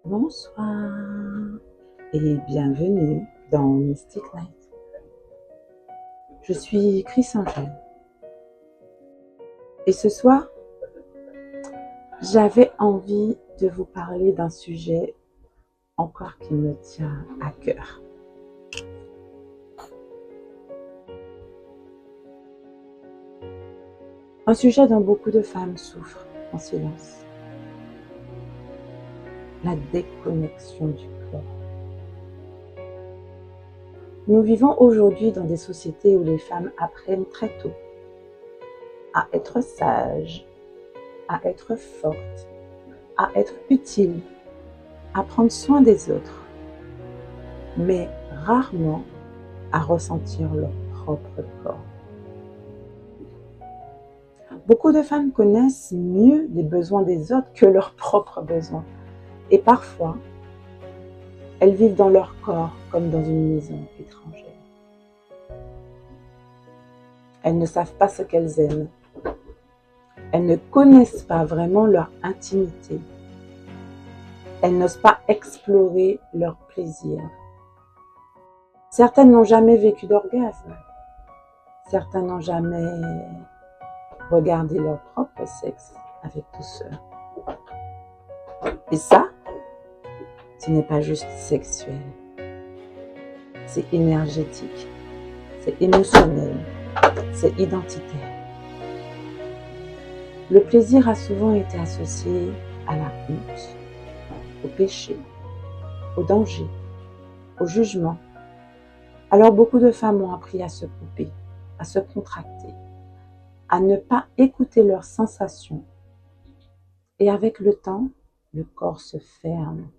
Bonsoir et bienvenue dans Mystic Night. Je suis Chris Angel et ce soir, j'avais envie de vous parler d'un sujet encore qui me tient à cœur. Un sujet dont beaucoup de femmes souffrent en silence. La déconnexion du corps. Nous vivons aujourd'hui dans des sociétés où les femmes apprennent très tôt à être sages, à être fortes, à être utiles, à prendre soin des autres, mais rarement à ressentir leur propre corps. Beaucoup de femmes connaissent mieux les besoins des autres que leurs propres besoins. Et parfois, elles vivent dans leur corps comme dans une maison étrangère. Elles ne savent pas ce qu'elles aiment. Elles ne connaissent pas vraiment leur intimité. Elles n'osent pas explorer leur plaisir. Certaines n'ont jamais vécu d'orgasme. Certains n'ont jamais regardé leur propre sexe avec douceur. Et ça, ce n'est pas juste sexuel. C'est énergétique, c'est émotionnel, c'est identitaire. Le plaisir a souvent été associé à la honte, au péché, au danger, au jugement. Alors beaucoup de femmes ont appris à se couper, à se contracter, à ne pas écouter leurs sensations. Et avec le temps, le corps se ferme.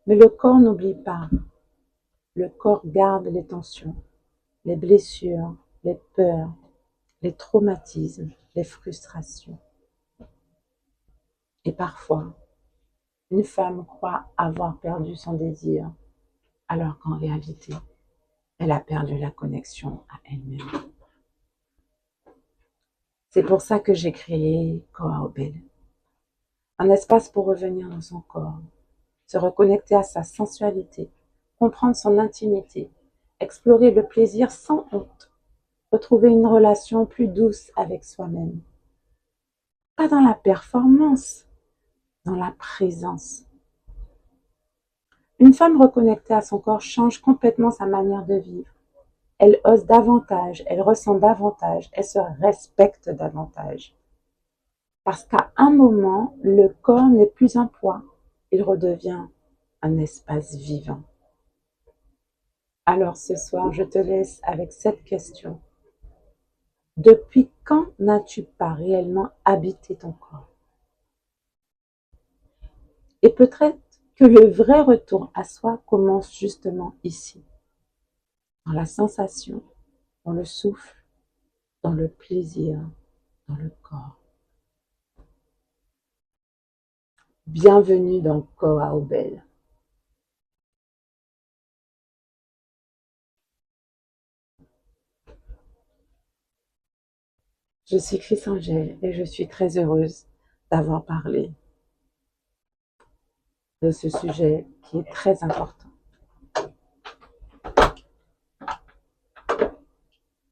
Mais le corps n'oublie pas. Le corps garde les tensions, les blessures, les peurs, les traumatismes, les frustrations. Et parfois, une femme croit avoir perdu son désir, alors qu'en réalité, elle a perdu la connexion à elle-même. C'est pour ça que j'ai créé Coaobel, un espace pour revenir dans son corps, se reconnecter à sa sensualité, comprendre son intimité, explorer le plaisir sans honte, retrouver une relation plus douce avec soi-même. Pas dans la performance, dans la présence. Une femme reconnectée à son corps change complètement sa manière de vivre. Elle ose davantage, elle ressent davantage, elle se respecte davantage. Parce qu'à un moment, le corps n'est plus un poids, il redevient un espace vivant. Alors ce soir, je te laisse avec cette question. Depuis quand n'as-tu pas réellement habité ton corps? Et peut-être que le vrai retour à soi commence justement ici, dans la sensation, dans le souffle, dans le plaisir, dans le corps. Bienvenue dans Coaobel. Je suis Chris Angel et je suis très heureuse d'avoir parlé de ce sujet qui est très important.